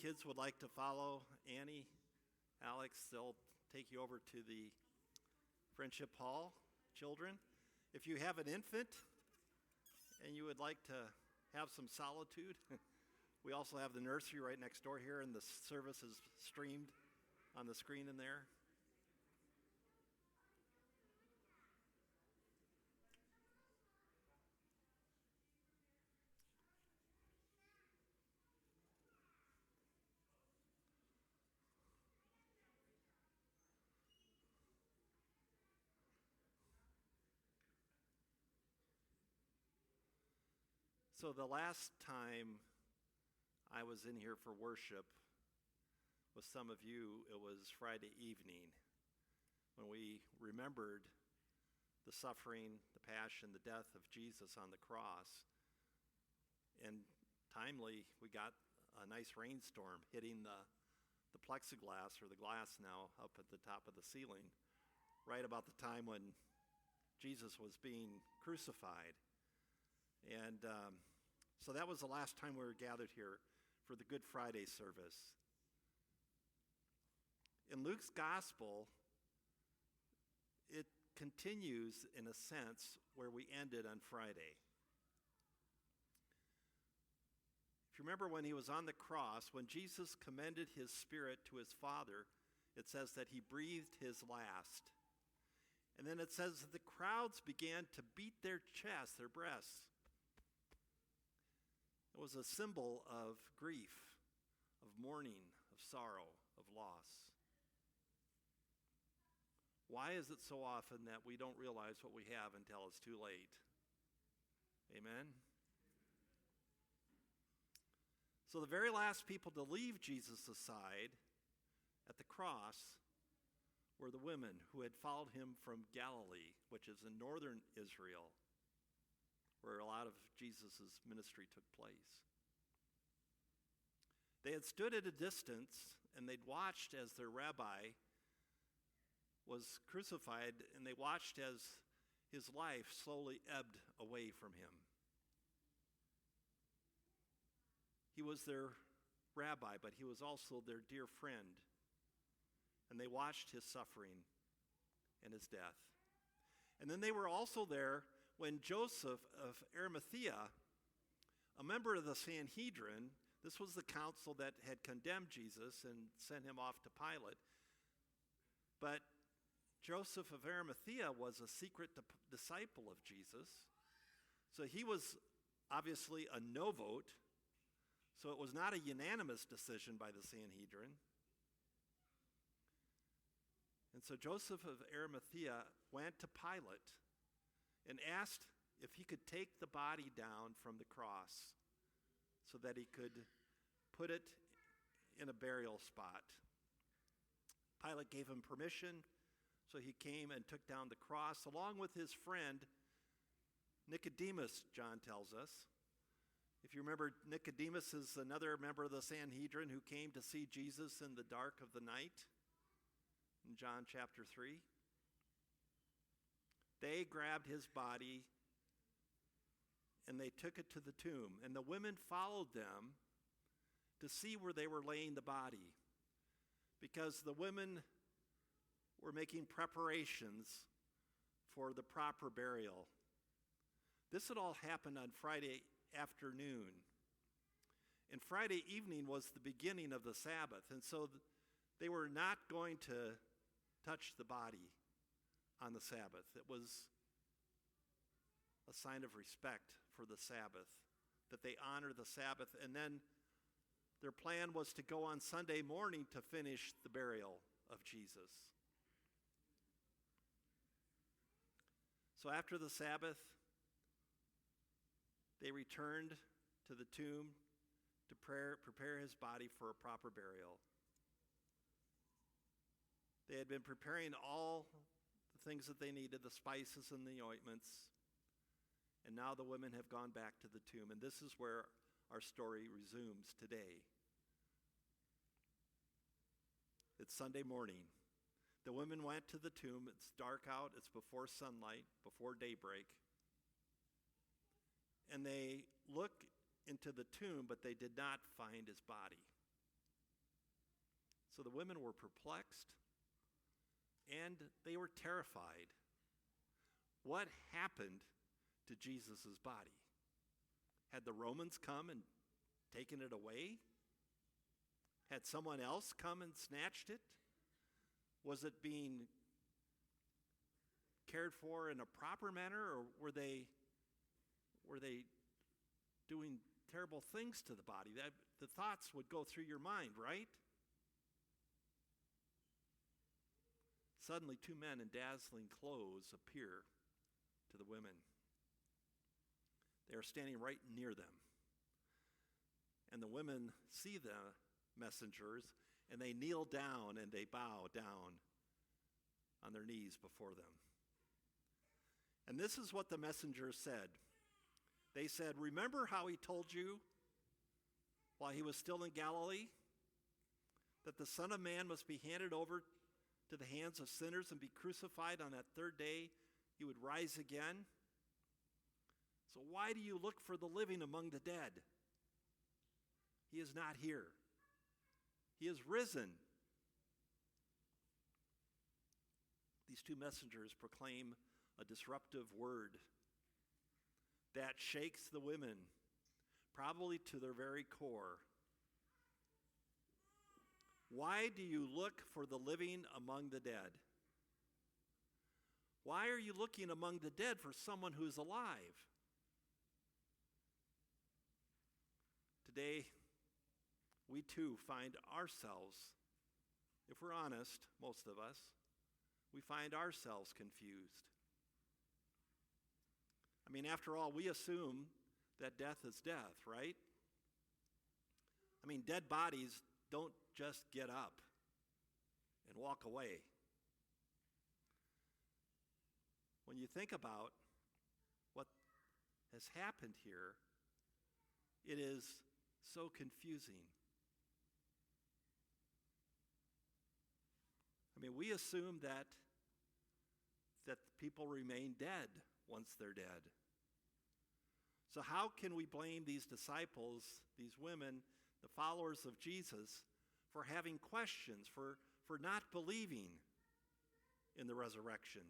kids would like to follow Annie, Alex, they'll take you over to the Friendship Hall, children. If you have an infant and you would like to have some solitude, we also have the nursery right next door here, and the service is streamed on the screen in there. So the last time I was in here for worship with some of you, it was Friday evening when we remembered the suffering, the passion, the death of Jesus on the cross. And timely, we got a nice rainstorm hitting the plexiglass, or the glass now, up at the top of the ceiling, right about the time when Jesus was being crucified. And so that was the last time we were gathered here for the Good Friday service. In Luke's gospel, it continues in a sense where we ended on Friday. If you remember when he was on the cross, when Jesus commended his spirit to his Father, it says that he breathed his last. And then it says that the crowds began to beat their chests, their breasts. It was a symbol of grief, of mourning, of sorrow, of loss. Why is it so often that we don't realize what we have until it's too late? Amen? So the very last people to leave Jesus aside at the cross were the women who had followed him from Galilee, which is in northern Israel, where a lot of Jesus' ministry took place. They had stood at a distance, and they'd watched as their rabbi was crucified, and they watched as his life slowly ebbed away from him. He was their rabbi, but he was also their dear friend, and they watched his suffering and his death. And then they were also there when Joseph of Arimathea, a member of the Sanhedrin, this was the council that had condemned Jesus and sent him off to Pilate, but Joseph of Arimathea was a secret disciple of Jesus, so he was obviously a no vote, so it was not a unanimous decision by the Sanhedrin. And so Joseph of Arimathea went to Pilate and asked if he could take the body down from the cross so that he could put it in a burial spot. Pilate gave him permission, so he came and took down the cross along with his friend Nicodemus, John tells us. If you remember, Nicodemus is another member of the Sanhedrin who came to see Jesus in the dark of the night in John chapter 3. They grabbed his body and they took it to the tomb. And the women followed them to see where they were laying the body, because the women were making preparations for the proper burial. This had all happened on Friday afternoon. And Friday evening was the beginning of the Sabbath. And so they were not going to touch the body on the Sabbath. It was a sign of respect for the Sabbath, that they honor the Sabbath. And then their plan was to go on Sunday morning to finish the burial of Jesus. So after the Sabbath, they returned to the tomb to prepare his body for a proper burial. They had been preparing all the things that they needed, the spices and the ointments, and now the women have gone back to the tomb. And this is where our story resumes today. It's Sunday morning. The women went to the tomb. It's dark out. It's before sunlight, before daybreak. And they look into the tomb, but they did not find his body. So the women were perplexed and they were terrified. What happened to Jesus' body? Had the Romans come and taken it away? Had someone else come and snatched it? Was it being cared for in a proper manner, or were they doing terrible things to the body? The thoughts would go through your mind, right? Suddenly, two men in dazzling clothes appear to the women. They are standing right near them. And the women see the messengers, and they kneel down and they bow down on their knees before them. And this is what the messengers said. They said, "Remember how he told you while he was still in Galilee that the Son of Man must be handed over to the hands of sinners and be crucified on that third day he would rise again? So why do you look for the living among the dead? He is not here. He is risen." These two messengers proclaim a disruptive word that shakes the women, probably to their very core. Why do you look for the living among the dead? Why are you looking among the dead for someone who's alive? Today, we too find ourselves, if we're honest, most of us, we find ourselves confused. I mean, after all, we assume that death is death, right? I mean, dead bodies don't just get up and walk away. When you think about what has happened here, it is so confusing. I mean, we assume that people remain dead once they're dead. So how can we blame these disciples, these women, the followers of Jesus, for having questions, for not believing in the resurrection,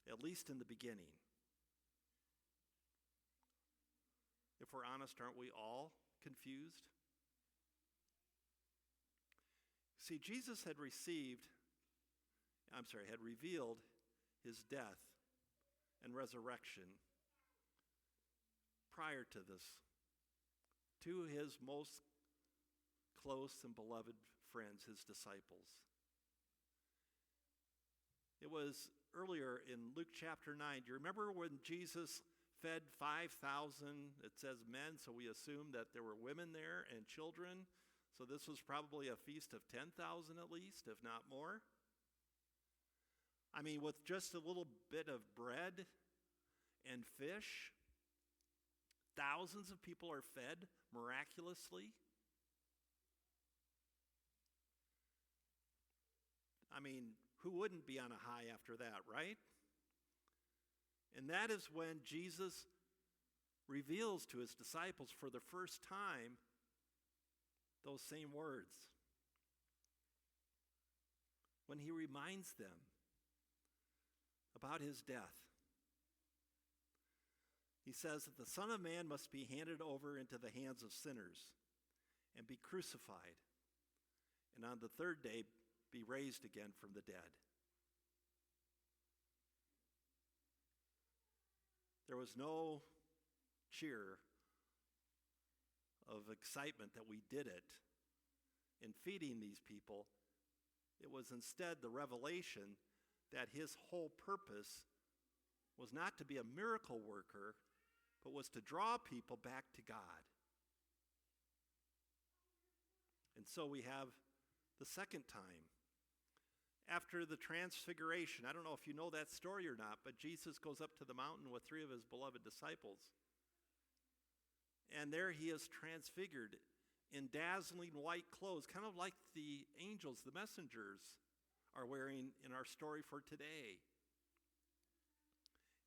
at least in the beginning? If we're honest, aren't we all confused? See, Jesus had revealed his death and resurrection prior to this to his most close and beloved friends, his disciples. It was earlier in Luke chapter 9. Do you remember when Jesus fed 5,000, it says men, so we assume that there were women there and children. So this was probably a feast of 10,000 at least, if not more. I mean, with just a little bit of bread and fish, thousands of people are fed miraculously. I mean, who wouldn't be on a high after that, right? And that is when Jesus reveals to his disciples for the first time those same words. When he reminds them about his death. He says that the Son of Man must be handed over into the hands of sinners and be crucified, and on the third day be raised again from the dead. There was no cheer of excitement that we did it in feeding these people. It was instead the revelation that his whole purpose was not to be a miracle worker, but was to draw people back to God. And so we have the second time. After the transfiguration, I don't know if you know that story or not, but Jesus goes up to the mountain with 3 of his beloved disciples. And there he is transfigured in dazzling white clothes, kind of like the angels, the messengers, are wearing in our story for today.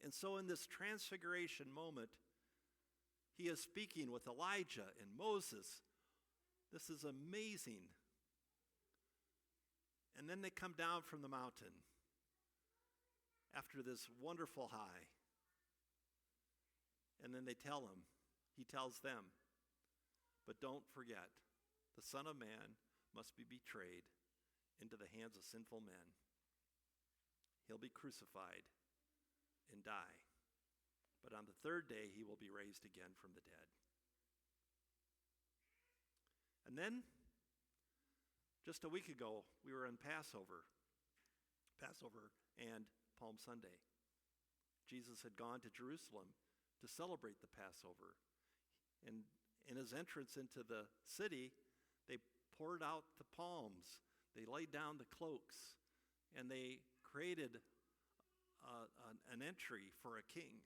And so in this transfiguration moment, he is speaking with Elijah and Moses. This is amazing And then they come down from the mountain after this wonderful high. And then he tells them, but don't forget, the Son of Man must be betrayed into the hands of sinful men. He'll be crucified and die. But on the third day, he will be raised again from the dead. And then, just a week ago, we were in Passover and Palm Sunday. Jesus had gone to Jerusalem to celebrate the Passover. And in his entrance into the city, they poured out the palms. They laid down the cloaks, and they created an entry for a king.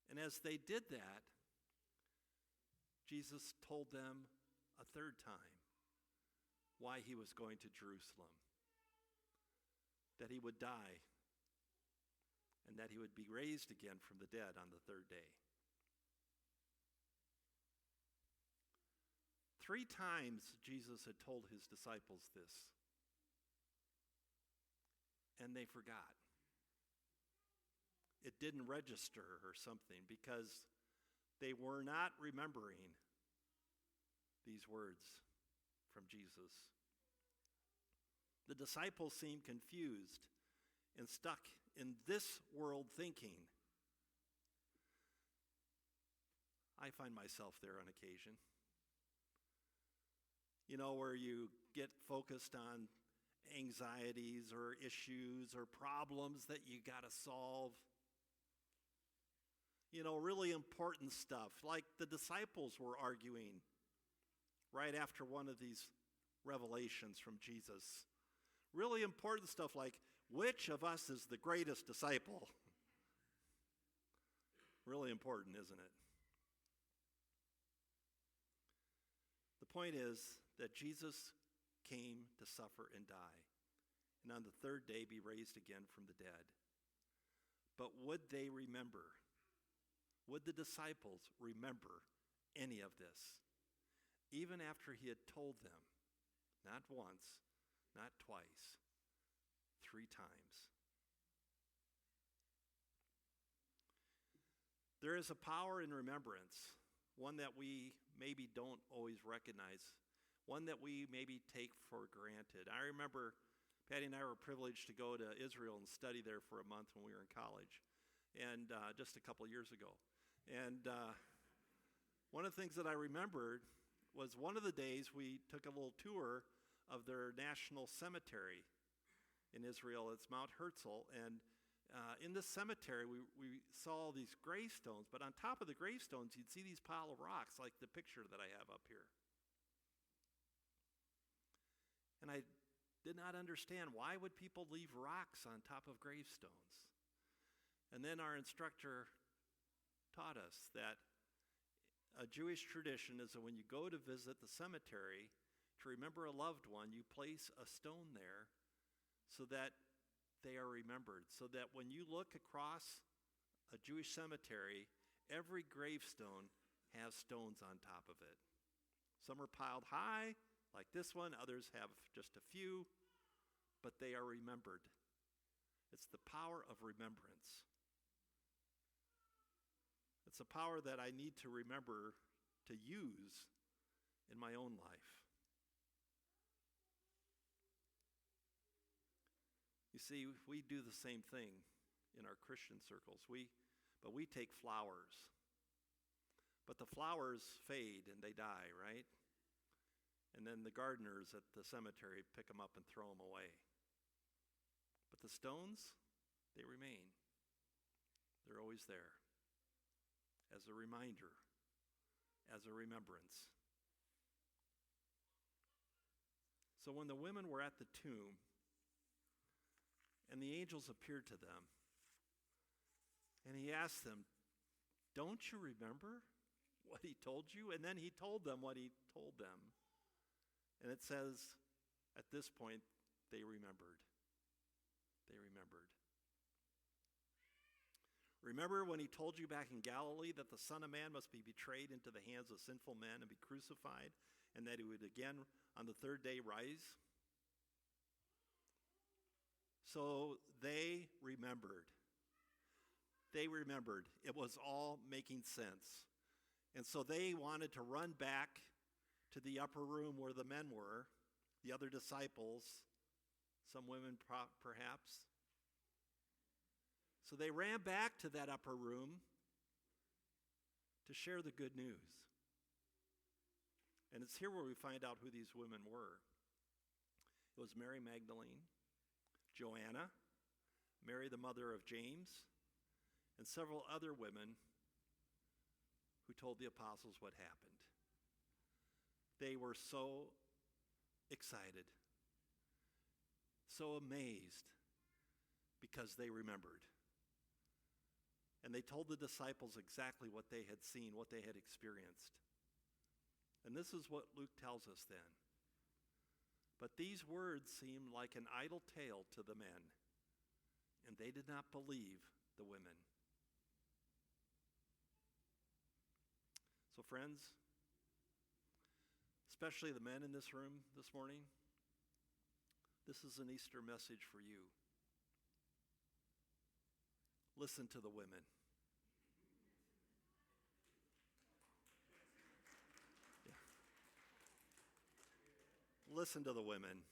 And as they did that, Jesus told them a third time why he was going to Jerusalem. That he would die, and that he would be raised again from the dead on the third day. 3 times Jesus had told his disciples this, and they forgot. It didn't register or something because they were not remembering these words from Jesus. The disciples seemed confused and stuck in this world thinking. I find myself there on occasion. You know, where you get focused on anxieties or issues or problems that you got to solve. You know, really important stuff, like the disciples were arguing right after one of these revelations from Jesus. Really important stuff like, which of us is the greatest disciple? Really important, isn't it? The point is that Jesus came to suffer and die, and on the third day be raised again from the dead. But would they remember? Would the disciples remember any of this? Even after he had told them, not once, not twice, 3 times. There is a power in remembrance, one that we maybe don't always recognize, one that we maybe take for granted. I remember Patty and I were privileged to go to Israel and study there for a month when we were in college, and just a couple years ago. And one of the things that I remembered was one of the days we took a little tour of their national cemetery in Israel. It's Mount Herzl, and in this cemetery we saw these gravestones, but on top of the gravestones you'd see these pile of rocks like the picture that I have up here. And I did not understand, why would people leave rocks on top of gravestones? And then our instructor taught us that a Jewish tradition is that when you go to visit the cemetery to remember a loved one, you place a stone there so that they are remembered, so that when you look across a Jewish cemetery, every gravestone has stones on top of it. Some are piled high, like this one. Others have just a few, but they are remembered. It's the power of remembrance. It's a power that I need to remember to use in my own life. You see, we do the same thing in our Christian circles. But we take flowers. But the flowers fade and they die, right? And then the gardeners at the cemetery pick them up and throw them away. But the stones, they remain. They're always there. As a reminder, as a remembrance. So when the women were at the tomb, and the angels appeared to them, and he asked them, "Don't you remember what he told you?" And then he told them what he told them. And it says, at this point, they remembered. They remembered. Remember when he told you back in Galilee that the Son of Man must be betrayed into the hands of sinful men and be crucified, and that he would again on the third day rise So they remembered. They remembered. It was all making sense. And so they wanted to run back to the upper room where the men were, the other disciples, some women perhaps. So they ran back to that upper room to share the good news. And it's here where we find out who these women were. It was Mary Magdalene, Joanna, Mary the mother of James, and several other women who told the apostles what happened. They were so excited, so amazed, because they remembered. And they told the disciples exactly what they had seen, what they had experienced. And this is what Luke tells us then. But these words seemed like an idle tale to the men, and they did not believe the women. So friends, especially the men in this room this morning, this is an Easter message for you. Listen to the women. Yeah. Listen to the women.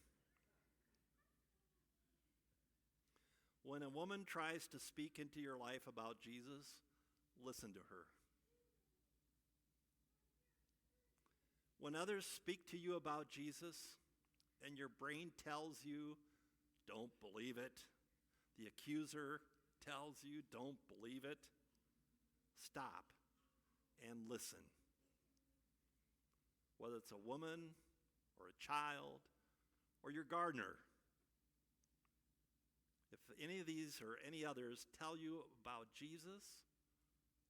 When a woman tries to speak into your life about Jesus, listen to her. When others speak to you about Jesus and your brain tells you, don't believe it, the accuser tells you, don't believe it, stop and listen. Whether it's a woman or a child or your gardener, if any of these or any others tell you about Jesus,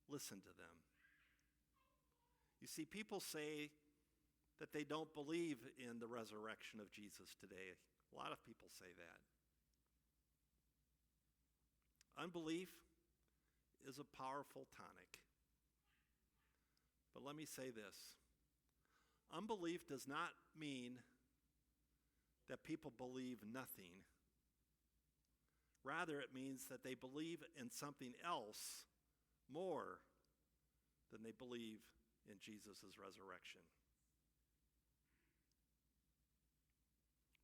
listen to them. You see, people say that they don't believe in the resurrection of Jesus today. A lot of people say that. Unbelief is a powerful tonic. But let me say this. Unbelief does not mean that people believe nothing. Rather, it means that they believe in something else more than they believe in Jesus' resurrection.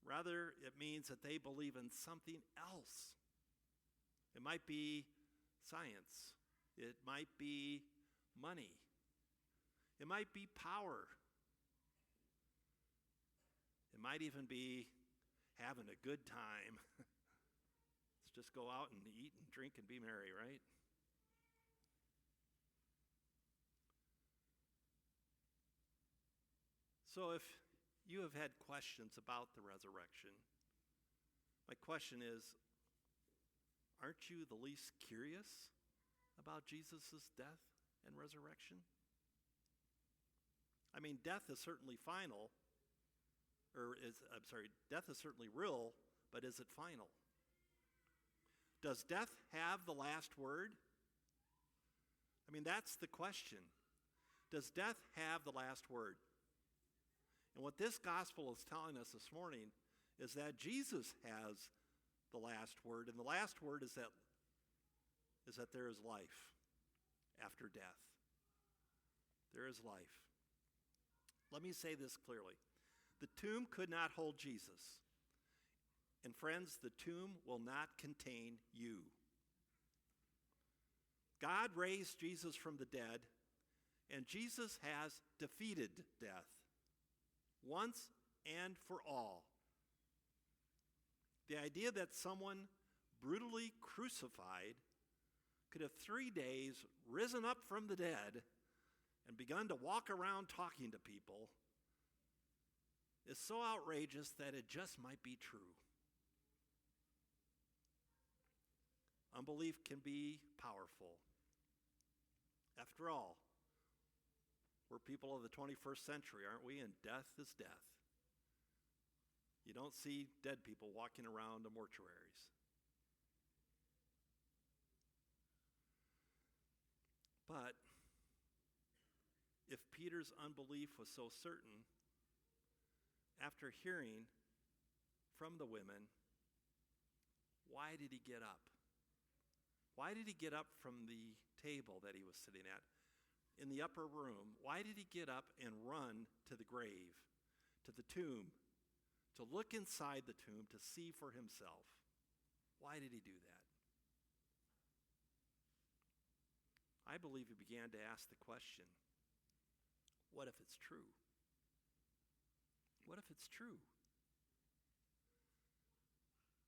Rather, it means that they believe in something else. It might be science. It might be money. It might be power. It might even be having a good time. Let's just go out and eat and drink and be merry, right? So if you have had questions about the resurrection, my question is, aren't you the least curious about Jesus' death and resurrection? I mean, death is certainly final, death is certainly real, but is it final? Does death have the last word? I mean, that's the question. Does death have the last word? And what this gospel is telling us this morning is that Jesus has the last word, and the last word is that there is life after death. There is life. Let me say this clearly. The tomb could not hold Jesus. And friends, the tomb will not contain you. God raised Jesus from the dead, and Jesus has defeated death once and for all. The idea that someone brutally crucified could have 3 days risen up from the dead and begun to walk around talking to people is so outrageous that it just might be true. Unbelief can be powerful. After all, we're people of the 21st century, aren't we? And death is death. You don't see dead people walking around the mortuaries. But if Peter's unbelief was so certain, after hearing from the women, Why did he get up? Why did he get up from the table that he was sitting at in the upper room? Why did he get up and run to the grave, to the tomb, to look inside the tomb to see for himself? Why did he do that? I believe he began to ask the question, what if it's true? What if it's true?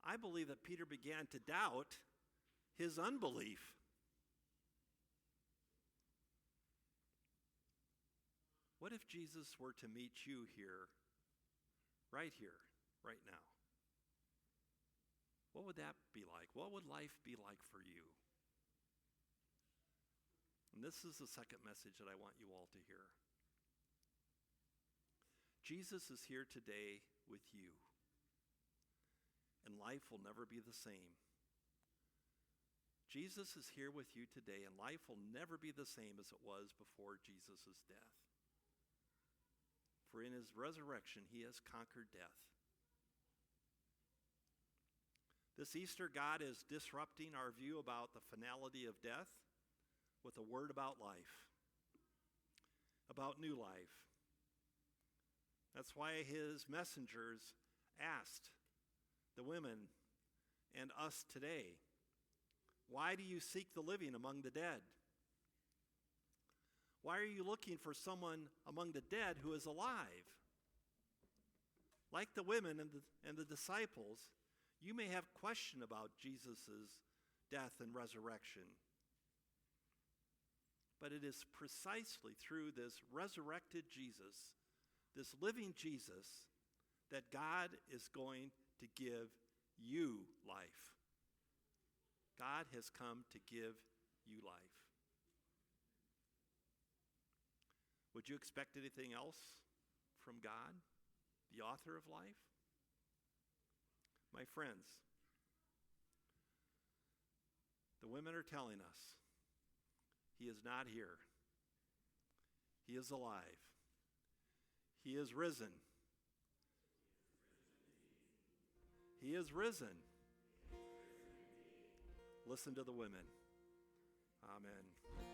I believe that Peter began to doubt his unbelief. What if Jesus were to meet you here, right now? What would that be like? What would life be like for you? And this is the second message that I want you all to hear. Jesus is here today with you, and life will never be the same. Jesus is here with you today, and life will never be the same as it was before Jesus' death. For in his resurrection, he has conquered death. This Easter, God is disrupting our view about the finality of death with a word about life, about new life. That's why his messengers asked the women and us today, why do you seek the living among the dead? Why are you looking for someone among the dead who is alive? Like the women and the disciples, you may have question about Jesus' death and resurrection. But it is precisely through this resurrected Jesus, this living Jesus, that God is going to give you life. God has come to give you life. Would you expect anything else from God, the author of life? My friends, the women are telling us, he is not here. He is alive. He is risen. He is risen. Listen to the women. Amen.